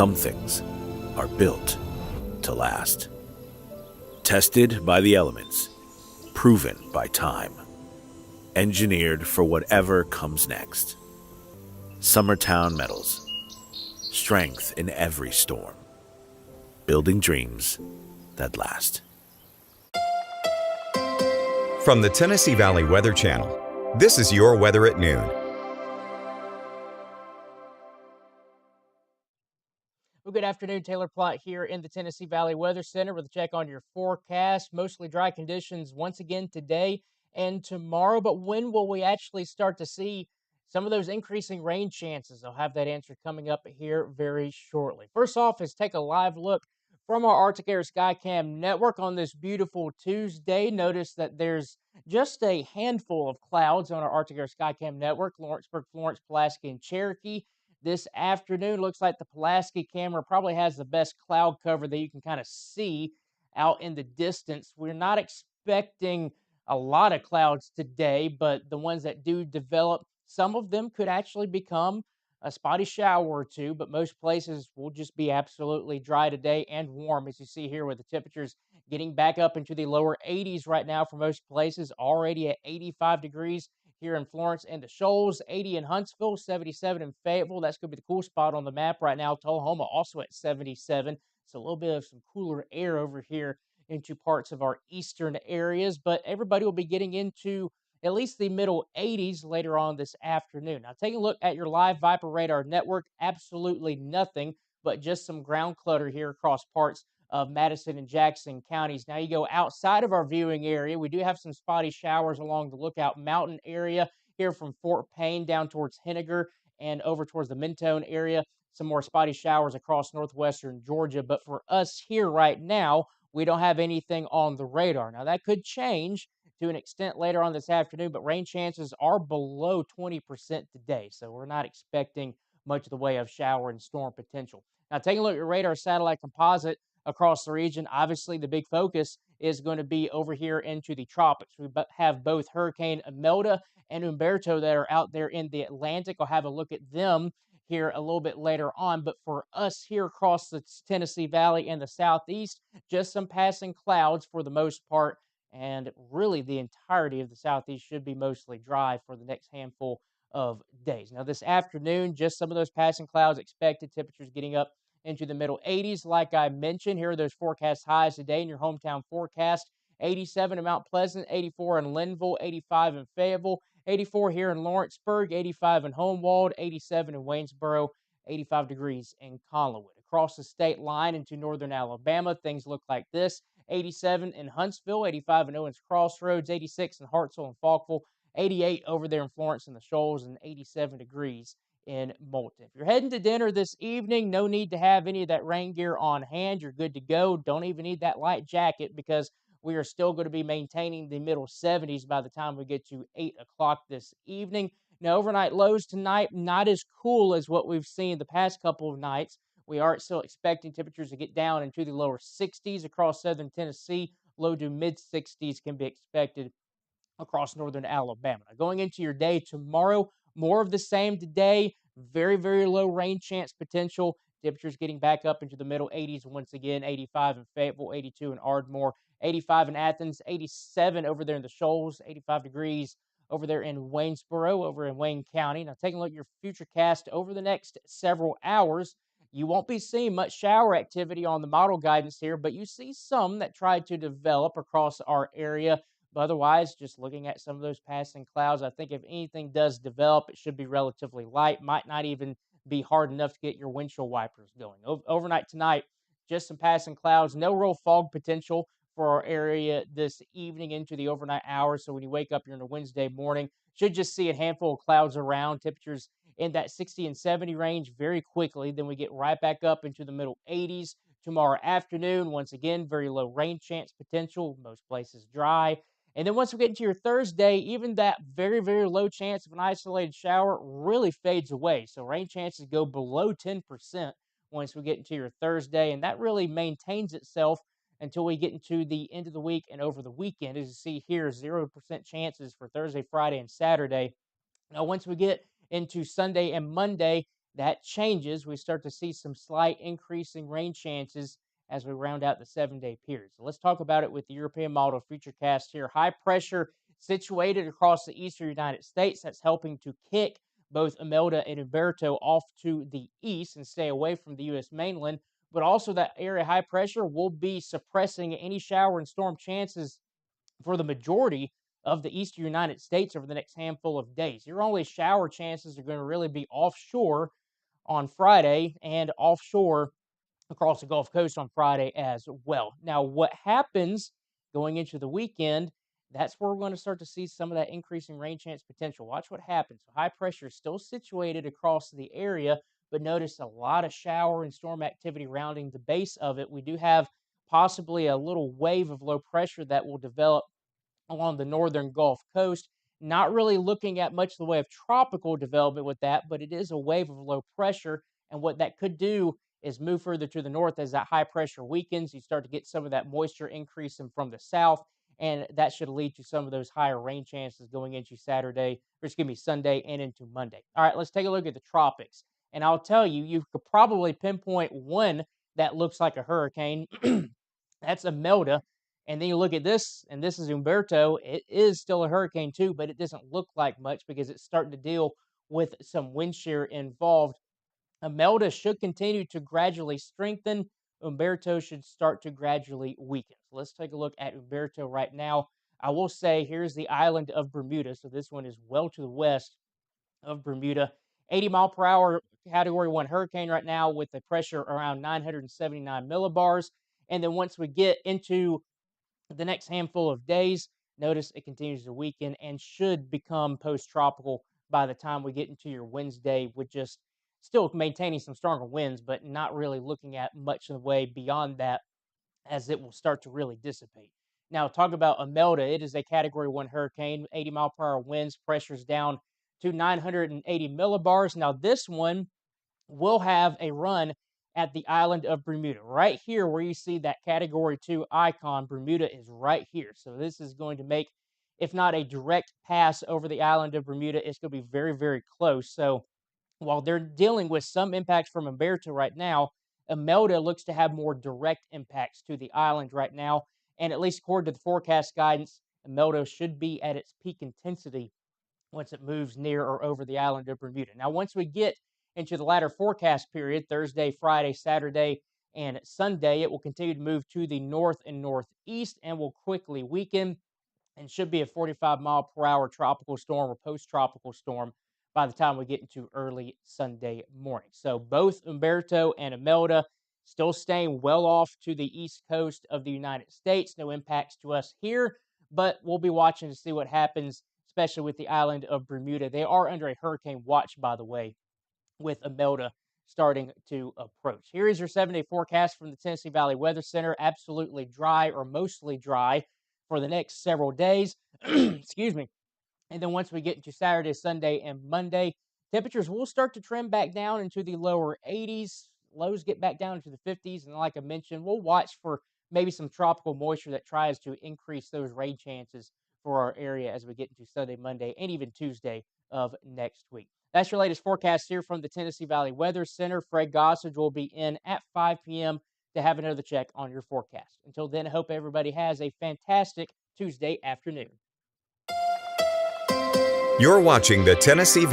Some things are built to last. Tested by the elements, proven by time, engineered for whatever comes next. Summertown Metals. Strength in every storm. Building dreams that last. From the Tennessee Valley Weather Channel, this is your weather at noon. Well, good afternoon. Taylor Plott here in the Tennessee Valley Weather Center with a check on your forecast. Mostly dry conditions once again today and tomorrow. But when will we actually start to see some of those increasing rain chances? I'll have that answer coming up here very shortly. First off, is take a live look from our Arctic Air Skycam network on this beautiful Tuesday. Notice that there's just a handful of clouds on our Arctic Air Skycam network: Lawrenceburg, Florence, Pulaski, and Cherokee. This afternoon, looks like the Pulaski camera probably has the best cloud cover that you can kind of see out in the distance. We're not expecting a lot of clouds today, but the ones that do develop, some of them could actually become a spotty shower or two, but most places will just be absolutely dry today and warm, as you see here with the temperatures getting back up into the lower 80s right now for most places, already at 85 degrees here in Florence and the Shoals, 80 in Huntsville, 77 in Fayetteville. That's going to be the cool spot on the map right now. Tullahoma also at 77. So a little bit of some cooler air over here into parts of our eastern areas, but everybody will be getting into at least the middle 80s later on this afternoon. Now, taking a look at your live Viper radar network, absolutely nothing but just some ground clutter here across parts of Madison and Jackson counties. Now you go outside of our viewing area, we do have some spotty showers along the Lookout Mountain area here from Fort Payne down towards Henniger and over towards the Mentone area. Some more spotty showers across northwestern Georgia. But for us here right now, we don't have anything on the radar. Now that could change to an extent later on this afternoon, but rain chances are below 20% today. So we're not expecting much of the way of shower and storm potential. Now taking a look at your radar satellite composite across the region, obviously the big focus is going to be over here into the tropics. We have both Hurricane Imelda and Umberto that are out there in the Atlantic. I'll have a look at them here a little bit later on. But for us here across the Tennessee Valley and the southeast, just some passing clouds for the most part. And really the entirety of the southeast should be mostly dry for the next handful of days. Now this afternoon, just some of those passing clouds expected, temperatures getting up into the middle 80s. Like I mentioned, here are those forecast highs today in your hometown forecast. 87 in Mount Pleasant, 84 in Linville, 85 in Fayetteville, 84 here in Lawrenceburg, 85 in Homewald, 87 in Waynesboro, 85 degrees in Collinwood. Across the state line into northern Alabama, things look like this: 87 in Huntsville, 85 in Owens Crossroads, 86 in Hartsville and Falkville, 88 over there in Florence and the Shoals, and 87 degrees in Moulton. If you're heading to dinner this evening, no need to have any of that rain gear on hand. You're good to go. Don't even need that light jacket because we are still going to be maintaining the middle 70s by the time we get to 8 o'clock this evening. Now, overnight lows tonight, not as cool as what we've seen the past couple of nights. We are still expecting temperatures to get down into the lower 60s across southern Tennessee. Low to mid 60s can be expected across northern Alabama. Now, going into your day tomorrow, more of the same today. Very, very low rain chance potential. Temperatures getting back up into the middle 80s once again. 85 in Fayetteville, 82 in Ardmore, 85 in Athens, 87 over there in the Shoals, 85 degrees over there in Waynesboro, over in Wayne County. Now, taking a look at your future cast over the next several hours, you won't be seeing much shower activity on the model guidance here, but you see some that try to develop across our area. But otherwise, just looking at some of those passing clouds, I think if anything does develop, it should be relatively light. Might not even be hard enough to get your windshield wipers going. Overnight tonight, just some passing clouds. No real fog potential for our area this evening into the overnight hours. So when you wake up here on a Wednesday morning, should just see a handful of clouds around. Temperatures in that 60 and 70 range very quickly. Then we get right back up into the middle 80s tomorrow afternoon. Once again, very low rain chance potential. Most places dry. And then once we get into your Thursday, even that very, very low chance of an isolated shower really fades away. So rain chances go below 10% once we get into your Thursday. And that really maintains itself until we get into the end of the week and over the weekend. As you see here, 0% chances for Thursday, Friday, and Saturday. Now, once we get into Sunday and Monday, that changes. We start to see some slight increasing rain chances as we round out the 7-day period. So let's talk about it with the European model futurecast here. High pressure situated across the eastern United States. That's helping to kick both Imelda and Umberto off to the east and stay away from the U.S. mainland. But also, that area high pressure will be suppressing any shower and storm chances for the majority of the eastern United States over the next handful of days. Your only shower chances are going to really be offshore on Friday and offshore across the Gulf Coast on Friday as well. Now, what happens going into the weekend, that's where we're going to start to see some of that increasing rain chance potential. Watch what happens. So high pressure is still situated across the area, but notice a lot of shower and storm activity rounding the base of it. We do have possibly a little wave of low pressure that will develop along the northern Gulf Coast. Not really looking at much of the way of tropical development with that, but it is a wave of low pressure. And what that could do is move further to the north as that high pressure weakens. You start to get some of that moisture increasing from the south, and that should lead to some of those higher rain chances going into Sunday and into Monday. All right, let's take a look at the tropics. And I'll tell you, you could probably pinpoint one that looks like a hurricane. That's Imelda. And then you look at this, and this is Umberto. It is still a hurricane too, but it doesn't look like much because it's starting to deal with some wind shear involved. Imelda should continue to gradually strengthen. Umberto should start to gradually weaken. So let's take a look at Umberto right now. I will say here's the island of Bermuda. So this one is well to the west of Bermuda. 80 mile per hour category 1 hurricane right now with a pressure around 979 millibars. And then once we get into the next handful of days, notice it continues to weaken and should become post-tropical by the time we get into your Wednesday, with just still maintaining some stronger winds, but not really looking at much of the way beyond that as it will start to really dissipate. Now, talk about Imelda. It is a Category 1 hurricane, 80 mile per hour winds, pressures down to 980 millibars. Now, this one will have a run at the island of Bermuda. Right here where you see that Category 2 icon, Bermuda is right here. So this is going to make, if not a direct pass over the island of Bermuda, it's going to be very, very close. So while they're dealing with some impacts from Umberto right now, Imelda looks to have more direct impacts to the island right now. And at least according to the forecast guidance, Imelda should be at its peak intensity once it moves near or over the island of Bermuda. Now, once we get into the latter forecast period, Thursday, Friday, Saturday, and Sunday, it will continue to move to the north and northeast and will quickly weaken and should be a 45 mile per hour tropical storm or post-tropical storm by the time we get into early Sunday morning. So both Umberto and Imelda still staying well off to the east coast of the United States. No impacts to us here, but we'll be watching to see what happens, especially with the island of Bermuda. They are under a hurricane watch, by the way, with Imelda starting to approach. Here is your 7-day forecast from the Tennessee Valley Weather Center. Absolutely dry or mostly dry for the next several days. Excuse me. And then once we get into Saturday, Sunday, and Monday, temperatures will start to trim back down into the lower 80s. Lows get back down into the 50s. And like I mentioned, we'll watch for maybe some tropical moisture that tries to increase those rain chances for our area as we get into Sunday, Monday, and even Tuesday of next week. That's your latest forecast here from the Tennessee Valley Weather Center. Fred Gossage will be in at 5 p.m. to have another check on your forecast. Until then, I hope everybody has a fantastic Tuesday afternoon. You're watching the Tennessee